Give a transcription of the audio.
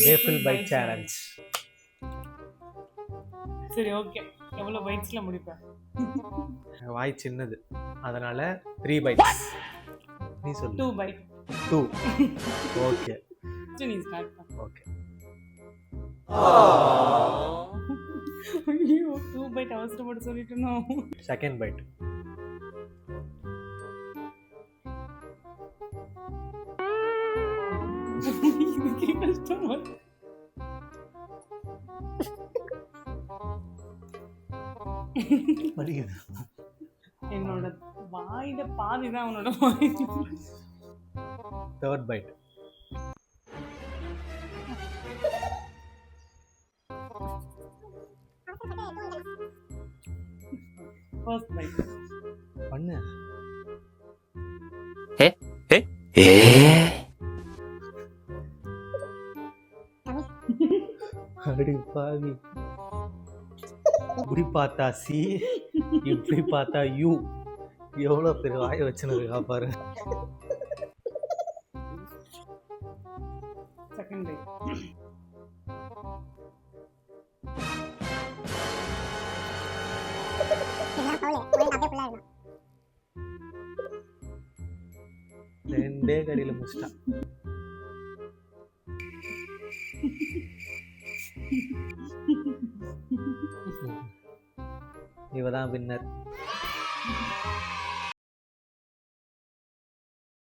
Waffle byte challenge. சரி okay, எவ்வளோ பைட்ஸ்ல முடிப்பேன்? வாய் சின்னது, அதனால 3 பைட்ஸ். நீ சொல்லு. 2 பைட். 2. ஓகே சரி நீ ஸ்டார்ட் பண்ணு. ஓகே. ஐயோ 2 பைட் அவசரப்பட்டு சொல்லிட்டேனோ. Second byte. இதுக்கே கஷ்டமா இருக்கு. வலிக்குது. என்னோட வாயில பாதி தான் உன்னோட வாய். Third bite. First bite. பண்ணு. அடி பாவி. இப்படி பார்த்தா சி, இப்படி பார்த்தா யூ. எவ்வளோ பெரிய வாய வச்சுருக்கா பாரு. Second byte. ரெண்டே கடியில் முடிச்சிட்டான். இவதான் வின்னர்.